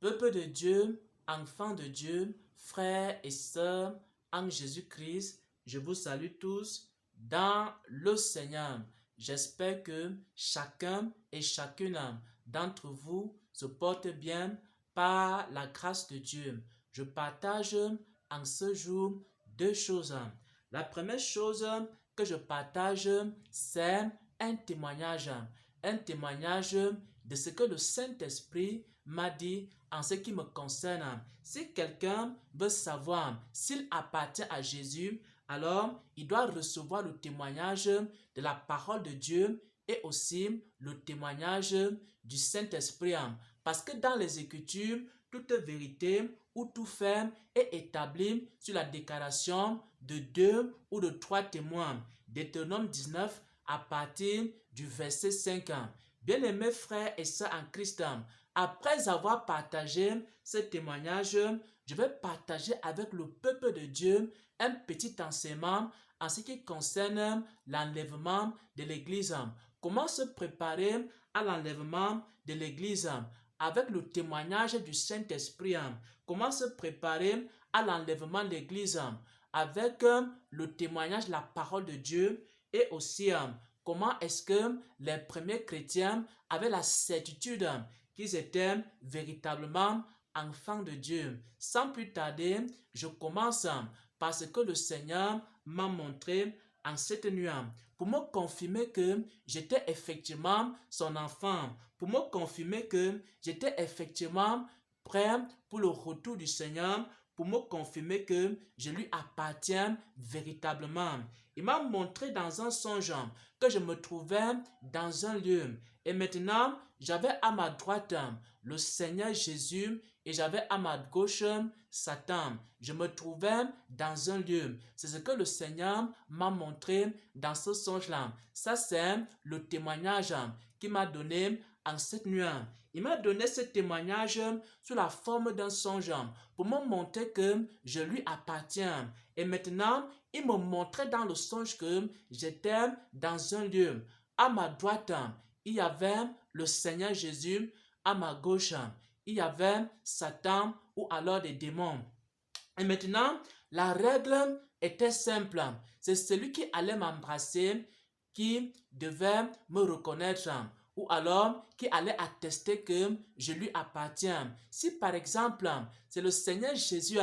Peuple de Dieu, enfants de Dieu, frères et sœurs en Jésus-Christ, je vous salue tous dans le Seigneur. J'espère que chacun et chacune d'entre vous se porte bien par la grâce de Dieu. Je partage en ce jour deux choses. La première chose que je partage, c'est un témoignage. Un témoignage de ce que le Saint-Esprit m'a dit en ce qui me concerne. Si quelqu'un veut savoir s'il appartient à Jésus, alors il doit recevoir le témoignage de la parole de Dieu et aussi le témoignage du Saint-Esprit. Parce que dans les Écritures, toute vérité ou tout fait est établi sur la déclaration de deux ou de trois témoins. Deutéronome 19 à partir du verset 5. Bien-aimés frères et sœurs en Christ, après avoir partagé ce témoignage, je vais partager avec le peuple de Dieu un petit enseignement en ce qui concerne l'enlèvement de l'Église. Comment se préparer à l'enlèvement de l'Église avec le témoignage du Saint-Esprit? Comment se préparer à l'enlèvement de l'Église avec le témoignage de la parole de Dieu et aussi comment est-ce que les premiers chrétiens avaient la certitude qu'ils étaient véritablement enfants de Dieu. Sans plus tarder, je commence parce que le Seigneur m'a montré en cette nuit pour me confirmer que j'étais effectivement son enfant, pour me confirmer que j'étais effectivement prêt pour le retour du Seigneur, pour me confirmer que je lui appartiens véritablement. Il m'a montré dans un songe que je me trouvais dans un lieu. Et maintenant, j'avais à ma droite le Seigneur Jésus et j'avais à ma gauche Satan. Je me trouvais dans un lieu. C'est ce que le Seigneur m'a montré dans ce songe-là. Ça, c'est le témoignage qu'il m'a donné en cette nuit. Il m'a donné ce témoignage sous la forme d'un songe pour me montrer que je lui appartiens. Et maintenant, il me montrait dans le songe que j'étais dans un lieu. À ma droite, il y avait le Seigneur Jésus. À ma gauche, il y avait Satan ou alors des démons. Et maintenant, la règle était simple. C'est celui qui allait m'embrasser qui devait me reconnaître ou alors qui allait attester que je lui appartiens. Si par exemple, c'est le Seigneur Jésus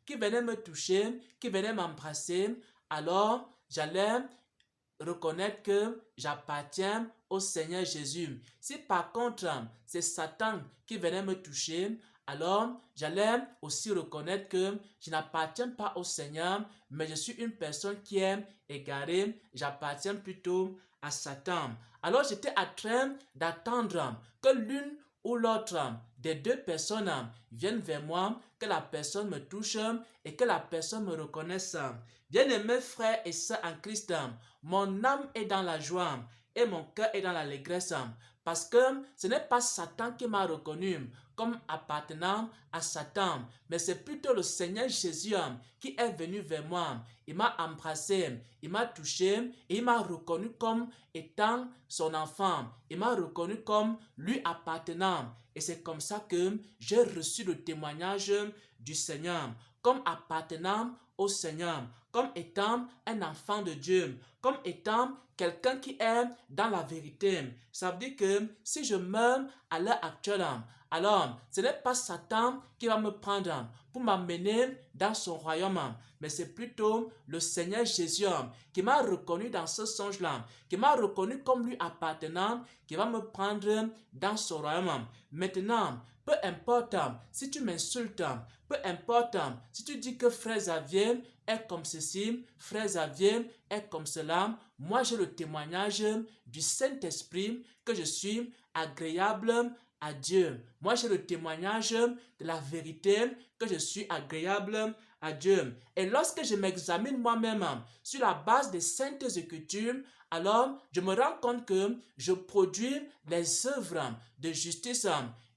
qui venait me toucher, qui venait m'embrasser, alors j'allais reconnaître que j'appartiens au Seigneur Jésus. Si par contre, c'est Satan qui venait me toucher, alors j'allais aussi reconnaître que je n'appartiens pas au Seigneur, mais je suis une personne qui est égarée, j'appartiens plutôt à Satan. Alors j'étais en train d'attendre que l'une ou l'autre des deux personnes viennent vers moi, que la personne me touche et que la personne me reconnaisse. Bien-aimés frères et sœurs en Christ, mon âme est dans la joie et mon cœur est dans l'allégresse parce que ce n'est pas Satan qui m'a reconnu comme appartenant à Satan, mais c'est plutôt le Seigneur Jésus qui est venu vers moi. Il m'a embrassé, il m'a touché et il m'a reconnu comme étant son enfant. Il m'a reconnu comme lui appartenant. Et c'est comme ça que j'ai reçu le témoignage du Seigneur, comme appartenant au Seigneur, comme étant un enfant de Dieu, comme étant quelqu'un qui est dans la vérité. Ça veut dire que si je meurs à l'heure actuelle, alors ce n'est pas Satan qui va me prendre pour m'amener dans son royaume, mais c'est plutôt le Seigneur Jésus qui m'a reconnu dans ce songe-là, qui m'a reconnu comme lui appartenant, qui va me prendre dans son royaume. Maintenant, peu importe si tu m'insultes, peu importe si tu dis que frère Xavier est comme ceci, frère Xavier est comme cela, moi j'ai le témoignage du Saint-Esprit que je suis agréable à Dieu. Moi j'ai le témoignage de la vérité que je suis agréable à Dieu. Et lorsque je m'examine moi-même sur la base des saintes écritures, alors je me rends compte que je produis les œuvres de justice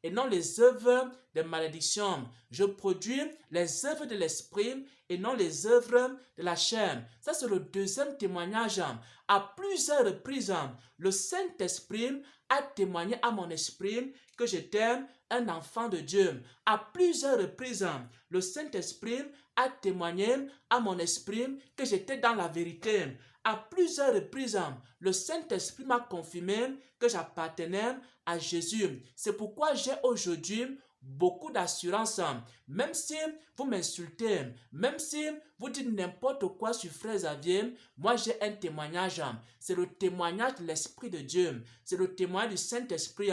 et non les œuvres de malédiction. Je produis les œuvres de l'esprit et non les œuvres de la chair. Ça, c'est le deuxième témoignage. À plusieurs reprises, le Saint-Esprit a témoigné à mon esprit que j'étais un enfant de Dieu. À plusieurs reprises, le Saint-Esprit a témoigné à mon esprit que j'étais dans la vérité. À plusieurs reprises, le Saint-Esprit m'a confirmé que j'appartenais à Jésus. C'est pourquoi j'ai aujourd'hui beaucoup d'assurance. Même si vous m'insultez, même si vous dites n'importe quoi sur Frère Xavier, moi j'ai un témoignage. C'est le témoignage de l'Esprit de Dieu. C'est le témoignage du Saint-Esprit.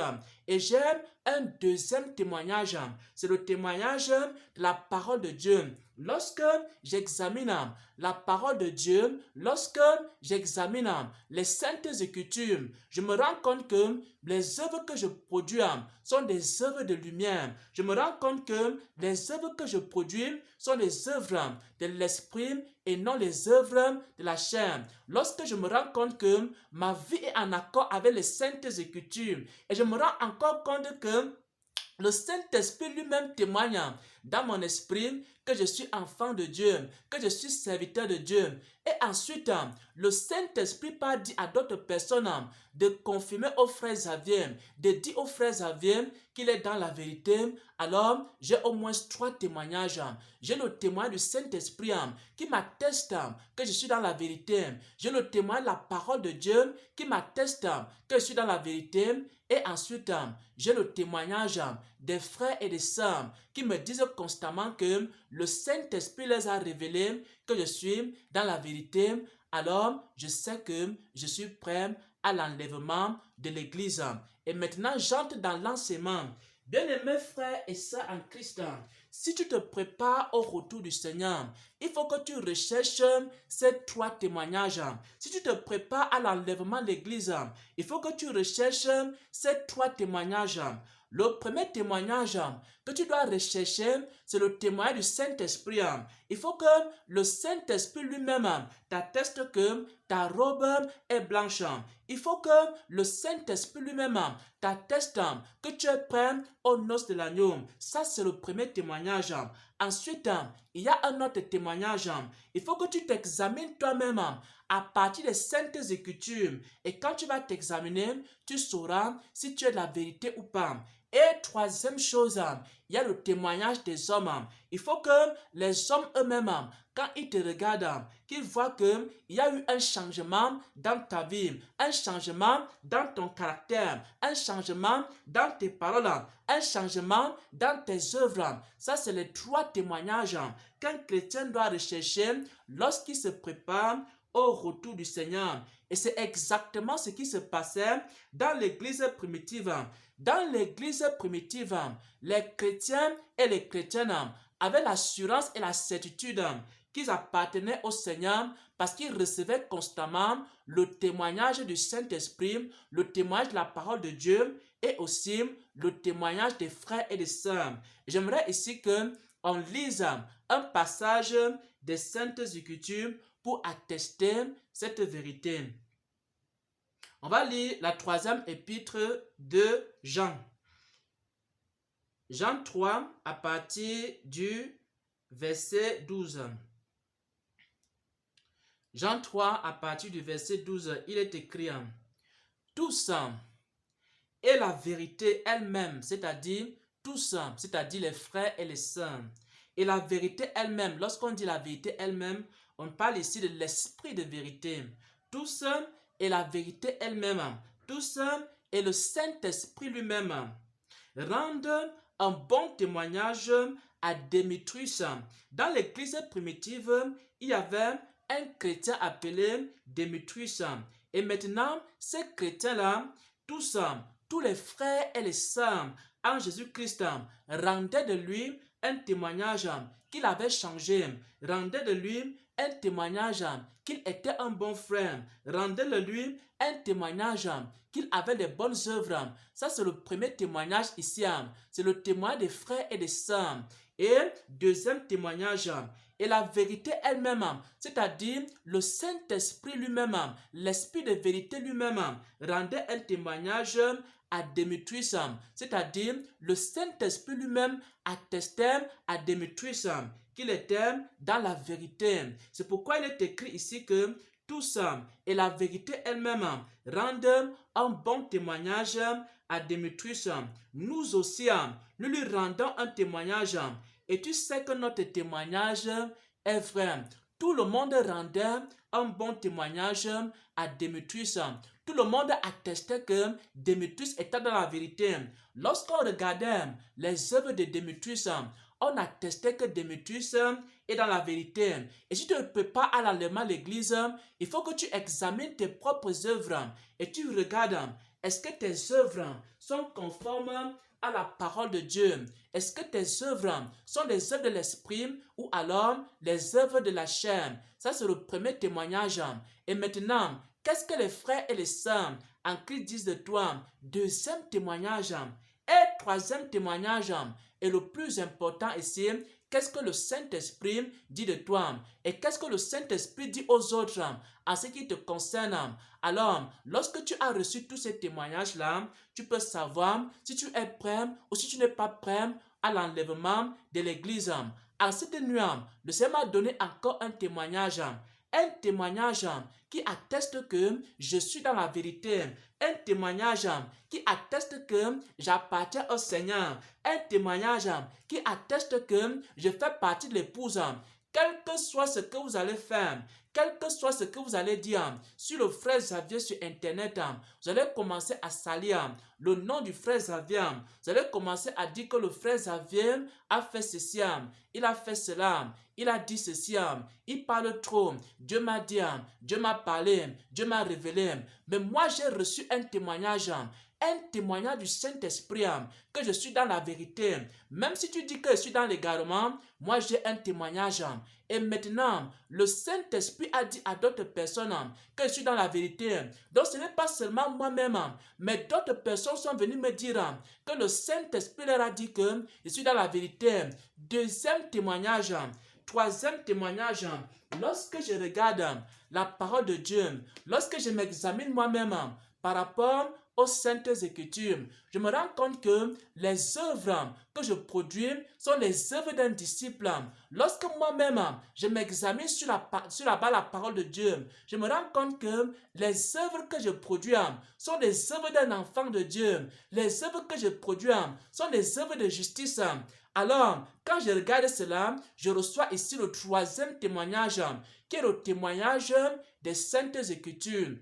Et j'ai un deuxième témoignage. C'est le témoignage de la parole de Dieu. Lorsque j'examine la parole de Dieu, lorsque j'examine les saintes écritures, je me rends compte que les œuvres que je produis sont des œuvres de lumière. Je me rends compte que les œuvres que je produis sont les œuvres de l'esprit et non les œuvres de la chair. Lorsque je me rends compte que ma vie est en accord avec les saintes écritures et je me rends encore compte que le Saint-Esprit lui-même témoigne dans mon esprit que je suis enfant de Dieu, que je suis serviteur de Dieu. Et ensuite, le Saint-Esprit pas dit à d'autres personnes de confirmer au frère Xavier, de dire au frère Xavier qu'il est dans la vérité. Alors, j'ai au moins 3 témoignages. J'ai le témoin du Saint-Esprit qui m'atteste que je suis dans la vérité. J'ai le témoin de la parole de Dieu qui m'atteste que je suis dans la vérité. Et ensuite, j'ai le témoignage des frères et des sœurs qui me disent constamment que le Saint-Esprit les a révélés que je suis dans la vérité. Alors, je sais que je suis prêt à l'enlèvement de l'Église. Et maintenant, j'entre dans l'enseignement. Bien-aimés frères et sœurs en Christ, si tu te prépares au retour du Seigneur, il faut que tu recherches ces 3 témoignages. Si tu te prépares à l'enlèvement de l'Église, il faut que tu recherches ces 3 témoignages. Le premier témoignage que tu dois rechercher, c'est le témoignage du Saint-Esprit. Il faut que le Saint-Esprit lui-même t'atteste que ta robe est blanche. Il faut que le Saint-Esprit lui-même t'atteste que tu es prêt aux noces de l'agneau. Ça, c'est le premier témoignage. Ensuite, il y a un autre témoignage. Il faut que tu t'examines toi-même à partir des saintes écritures. Et quand tu vas t'examiner, tu sauras si tu es de la vérité ou pas. Et troisième chose, il y a le témoignage des hommes. Il faut que les hommes eux-mêmes, quand ils te regardent, qu'ils voient qu'il y a eu un changement dans ta vie, un changement dans ton caractère, un changement dans tes paroles, un changement dans tes œuvres. Ça, c'est les 3 témoignages qu'un chrétien doit rechercher lorsqu'il se prépare au retour du Seigneur. Et c'est exactement ce qui se passait dans l'église primitive. Dans l'église primitive, les chrétiens et les chrétiennes avaient l'assurance et la certitude qu'ils appartenaient au Seigneur parce qu'ils recevaient constamment le témoignage du Saint-Esprit, le témoignage de la parole de Dieu et aussi le témoignage des frères et des sœurs. J'aimerais ici qu'on lise un passage des Saintes Écritures pour attester cette vérité. On va lire la 3e épître de Jean. Jean 3 à partir du verset 12. Jean 3 à partir du verset 12, il est écrit tous et la vérité elle-même, c'est-à-dire tous, c'est-à-dire les frères et les sœurs. Et la vérité elle-même, lorsqu'on dit la vérité elle-même, on parle ici de l'esprit de vérité. Tous et la vérité elle-même, tous et le Saint-Esprit lui-même rendent un bon témoignage à Démétrius. Dans l'église primitive, il y avait un chrétien appelé Démétrius. Et maintenant, ces chrétiens-là, tous les frères et les sœurs en Jésus-Christ rendaient de lui un témoignage qu'il avait changé, rendaient de lui un témoignage qu'il était un bon frère, rendaient de lui un témoignage qu'il avait des bonnes œuvres. Ça, c'est le premier témoignage ici. C'est le témoignage des frères et des sœurs. Et deuxième témoignage, et la vérité elle-même, c'est-à-dire le Saint-Esprit lui-même, l'Esprit de vérité lui-même, rendait un témoignage à Démétrius, c'est-à-dire le Saint-Esprit lui-même attestait à Démétrius qu'il était dans la vérité. C'est pourquoi il est écrit ici que tous et la vérité elle-même rendent un bon témoignage à Démétrius. Nous aussi, nous lui rendons un témoignage. Et tu sais que notre témoignage est vrai. Tout le monde rendait un bon témoignage à Démétrius. Tout le monde attestait que Démétrius était dans la vérité. Lorsqu'on regardait les œuvres de Démétrius, on attestait que Démétrius est dans la vérité. Et si tu ne peux pas aller à l'église, il faut que tu examines tes propres œuvres et tu regardes, est-ce que tes œuvres sont conformes à la parole de Dieu? Est-ce que tes œuvres sont des œuvres de l'esprit ou alors les œuvres de la chair? Ça, c'est le premier témoignage. Et maintenant, qu'est-ce que les frères et les sœurs en Christ disent de toi? Deuxième témoignage. Et troisième témoignage, et le plus important ici, qu'est-ce que le Saint-Esprit dit de toi? Et qu'est-ce que le Saint-Esprit dit aux autres en ce qui te concerne? Alors, lorsque tu as reçu tous ces témoignages-là, tu peux savoir si tu es prêt ou si tu n'es pas prêt à l'enlèvement de l'Église. En cette nuit, le Seigneur m'a donné encore un témoignage. Un témoignage qui atteste que je suis dans la vérité. Un témoignage qui atteste que j'appartiens au Seigneur. Un témoignage qui atteste que je fais partie de l'épouse. Quel que soit ce que vous allez faire, quel que soit ce que vous allez dire sur le frère Xavier sur internet, vous allez commencer à salir le nom du frère Xavier. Vous allez commencer à dire que le frère Xavier a fait ceci, il a fait cela, il a dit ceci, il parle trop, Dieu m'a dit, Dieu m'a parlé, Dieu m'a révélé. Mais moi j'ai reçu un témoignage du Saint-Esprit, que je suis dans la vérité. Même si tu dis que je suis dans l'égarement, moi j'ai un témoignage. Et maintenant, le Saint-Esprit a dit à d'autres personnes que je suis dans la vérité. Donc ce n'est pas seulement moi-même, mais d'autres personnes sont venues me dire que le Saint-Esprit leur a dit que je suis dans la vérité. Deuxième témoignage. Troisième témoignage. Lorsque je regarde la parole de Dieu, lorsque je m'examine moi-même par rapport aux Saintes Écritures, je me rends compte que les œuvres que je produis sont les œuvres d'un disciple. Lorsque moi-même, je m'examine sur la parole de Dieu, je me rends compte que les œuvres que je produis sont les œuvres d'un enfant de Dieu. Les œuvres que je produis sont les œuvres de justice. Alors, quand je regarde cela, je reçois ici le troisième témoignage, qui est le témoignage des Saintes Écritures.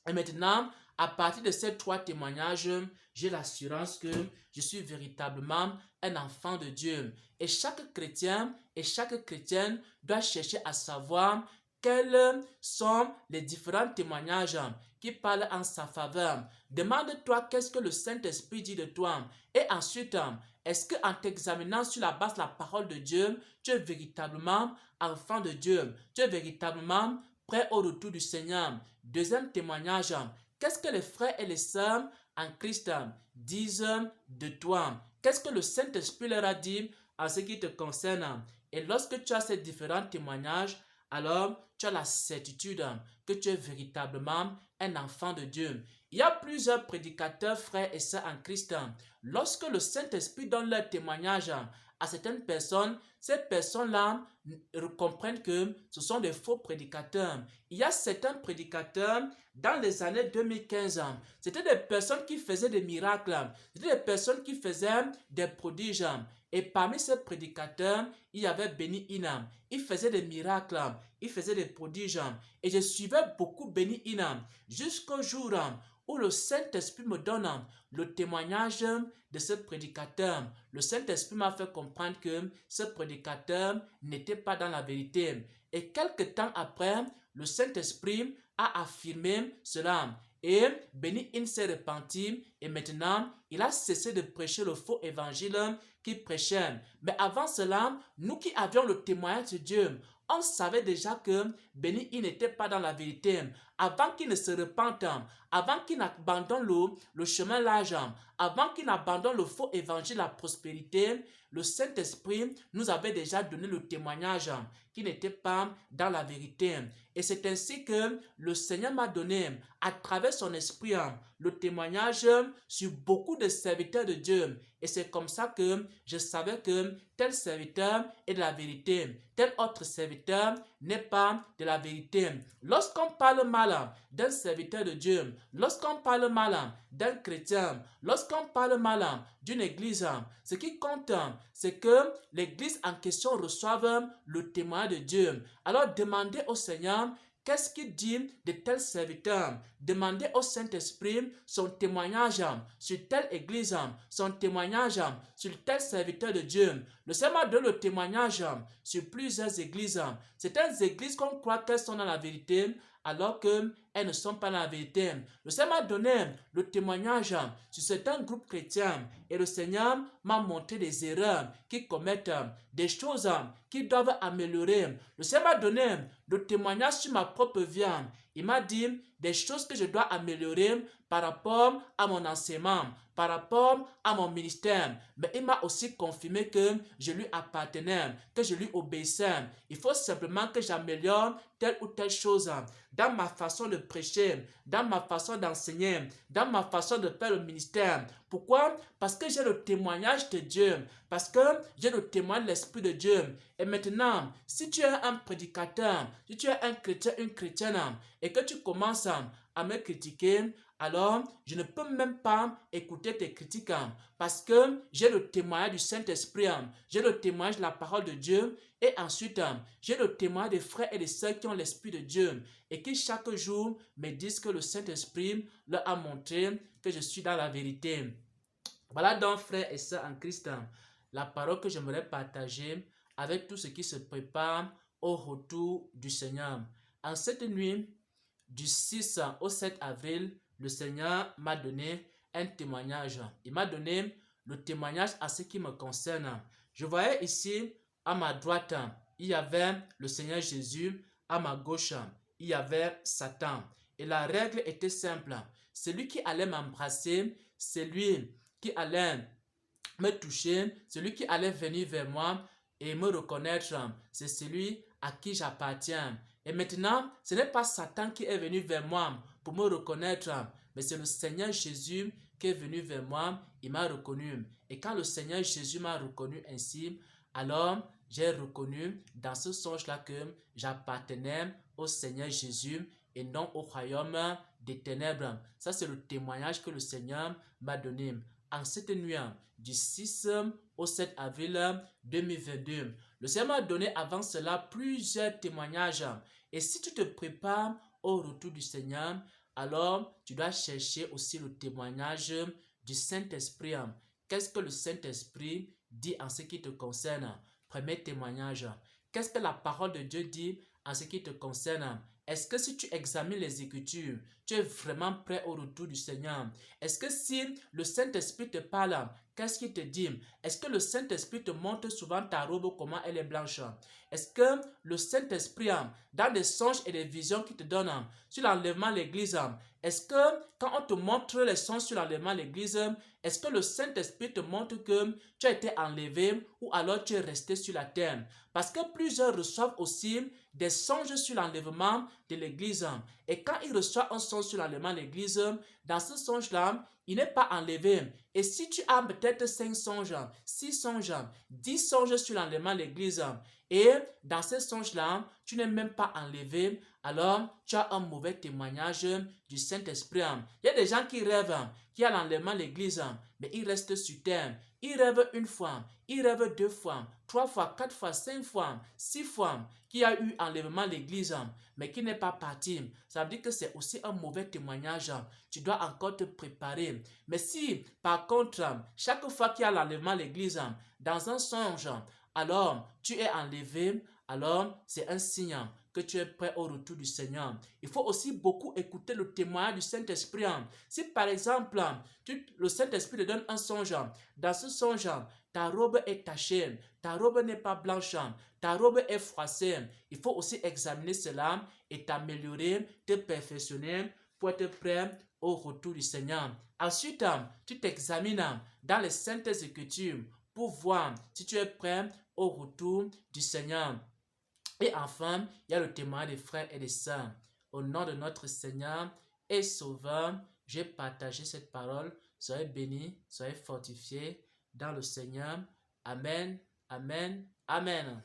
Et maintenant, à partir de ces trois témoignages, j'ai l'assurance que je suis véritablement un enfant de Dieu. Et chaque chrétien et chaque chrétienne doit chercher à savoir quels sont les différents témoignages qui parlent en sa faveur. Demande-toi qu'est-ce que le Saint-Esprit dit de toi. Et ensuite, est-ce qu'en t'examinant sur la base de la parole de Dieu, tu es véritablement enfant de Dieu? Tu es véritablement prêt au retour du Seigneur? Deuxième témoignage. Qu'est-ce que les frères et les sœurs en Christ disent de toi? Qu'est-ce que le Saint-Esprit leur a dit en ce qui te concerne? Et lorsque tu as ces différents témoignages, alors tu as la certitude que tu es véritablement un enfant de Dieu. Il y a plusieurs prédicateurs, frères et sœurs en Christ. Lorsque le Saint-Esprit donne leur témoignage à certaines personnes, ces personnes-là comprennent que ce sont des faux prédicateurs. Il y a certains prédicateurs dans les années 2015, c'était des personnes qui faisaient des miracles, c'était des personnes qui faisaient des prodiges. Et parmi ces prédicateurs, il y avait Benny Hinn. Il faisait des miracles, il faisait des prodiges. Et je suivais beaucoup Benny Hinn jusqu'au jour où le Saint-Esprit me donne le témoignage de ce prédicateur. Le Saint-Esprit m'a fait comprendre que ce prédicateur n'était pas dans la vérité. Et quelque temps après, le Saint-Esprit a affirmé cela. Et Benny Hinn s'est repenti et maintenant, il a cessé de prêcher le faux évangile qu'il prêchait. Mais avant cela, nous qui avions le témoignage de Dieu, on savait déjà que Béni, il n'était pas dans la vérité. Avant qu'il ne se repente, avant qu'il n'abandonne le chemin large, avant qu'il n'abandonne le faux évangile, la prospérité, le Saint-Esprit nous avait déjà donné le témoignage qu'il n'était pas dans la vérité. Et c'est ainsi que le Seigneur m'a donné, à travers son esprit, le témoignage sur beaucoup de serviteurs de Dieu. Et c'est comme ça que je savais que tel serviteur est de la vérité, tel autre serviteur n'est pas de la vérité. Lorsqu'on parle mal d'un serviteur de Dieu, lorsqu'on parle mal d'un chrétien, lorsqu'on parle mal d'une église, ce qui compte, c'est que l'église en question reçoive le témoin de Dieu. Alors demandez au Seigneur, qu'est-ce qu'il dit de tel serviteur? Demandez au Saint-Esprit son témoignage sur telle église, son témoignage sur tel serviteur de Dieu. Le Seigneur donne le témoignage sur plusieurs églises. Certaines églises qu'on croit qu'elles sont dans la vérité, alors qu'elles ne sont pas dans la vérité. Le Seigneur m'a donné le témoignage sur certains groupes chrétiens et le Seigneur m'a montré des erreurs qu'ils commettent, des choses qu'ils doivent améliorer. Le Seigneur m'a donné le témoignage sur ma propre vie. Il m'a dit des choses que je dois améliorer par rapport à mon enseignement, par rapport à mon ministère. Mais il m'a aussi confirmé que je lui appartenais, que je lui obéissais. Il faut simplement que j'améliore telle ou telle chose dans ma façon de prêcher, dans ma façon d'enseigner, dans ma façon de faire le ministère. Pourquoi? Parce que j'ai le témoignage de Dieu, parce que j'ai le témoignage de l'Esprit de Dieu. Et maintenant, si tu es un prédicateur, si tu es un chrétien, une chrétienne, et que tu commences à me critiquer, alors je ne peux même pas écouter tes critiques parce que j'ai le témoignage du Saint-Esprit, j'ai le témoignage de la parole de Dieu et ensuite j'ai le témoignage des frères et des sœurs qui ont l'Esprit de Dieu et qui chaque jour me disent que le Saint-Esprit leur a montré que je suis dans la vérité. Voilà donc, frères et sœurs en Christ, la parole que j'aimerais partager avec tout ce qui se prépare au retour du Seigneur. En cette nuit, du 6 au 7 avril, le Seigneur m'a donné un témoignage. Il m'a donné le témoignage à ce qui me concerne. Je voyais ici, à ma droite, il y avait le Seigneur Jésus. À ma gauche, il y avait Satan. Et la règle était simple. Celui qui allait m'embrasser, celui qui allait me toucher, celui qui allait venir vers moi et me reconnaître, c'est celui à qui j'appartiens. Et maintenant, ce n'est pas Satan qui est venu vers moi pour me reconnaître, mais c'est le Seigneur Jésus qui est venu vers moi, il m'a reconnu. Et quand le Seigneur Jésus m'a reconnu ainsi, alors j'ai reconnu dans ce songe-là que j'appartenais au Seigneur Jésus et non au royaume des ténèbres. Ça, c'est le témoignage que le Seigneur m'a donné. En cette nuit, du 6 au 7 avril 2022, le Seigneur m'a donné avant cela plusieurs témoignages. Et si tu te prépares au retour du Seigneur, alors tu dois chercher aussi le témoignage du Saint-Esprit. Qu'est-ce que le Saint-Esprit dit en ce qui te concerne? Premier témoignage. Qu'est-ce que la parole de Dieu dit en ce qui te concerne? Est-ce que si tu examines les Écritures, tu es vraiment prêt au retour du Seigneur? Est-ce que si le Saint-Esprit te parle, qu'est-ce qu'il te dit? Est-ce que le Saint-Esprit te montre souvent ta robe, comment elle est blanche? Est-ce que le Saint-Esprit, dans des songes et des visions qu'il te donne sur l'enlèvement de l'Église, est-ce que quand on te montre les songes sur l'enlèvement de l'Église, est-ce que le Saint-Esprit te montre que tu as été enlevé ou alors tu es resté sur la terre? Parce que plusieurs reçoivent aussi des songes sur l'enlèvement de l'Église. Et quand ils reçoivent un songe sur l'enlèvement de l'Église, dans ce songe-là, il n'est pas enlevé. Et si tu as peut-être 5 songes, 6 songes, 10 songes sur l'enlèvement de l'Église, et dans ces songes-là, tu n'es même pas enlevé, alors tu as un mauvais témoignage du Saint-Esprit. Il y a des gens qui rêvent qu'il y a l'enlèvement de l'Église, mais ils restent sur terre. Ils rêvent une fois, ils rêvent 2 fois, 3 fois, 4 fois, 5 fois, 6 fois qu'il y a eu enlèvement de l'Église, mais qui n'est pas parti. Ça veut dire que c'est aussi un mauvais témoignage. Tu dois encore te préparer. Mais si, par contre, chaque fois qu'il y a l'enlèvement de l'Église, dans un songe, alors tu es enlevé, alors c'est un signe que tu es prêt au retour du Seigneur. Il faut aussi beaucoup écouter le témoignage du Saint-Esprit. Si par exemple, le Saint-Esprit te donne un songe, dans ce songe, ta robe est tachée, ta robe n'est pas blanche, ta robe est froissée, il faut aussi examiner cela et t'améliorer, te perfectionner pour être prêt au retour du Seigneur. Ensuite, tu t'examines dans les Saintes Écritures pour voir si tu es prêt au retour du Seigneur. Et enfin, il y a le témoignage des frères et des sœurs. Au nom de notre Seigneur et Sauveur, j'ai partagé cette parole. Soyez bénis, soyez fortifiés dans le Seigneur. Amen, amen, amen.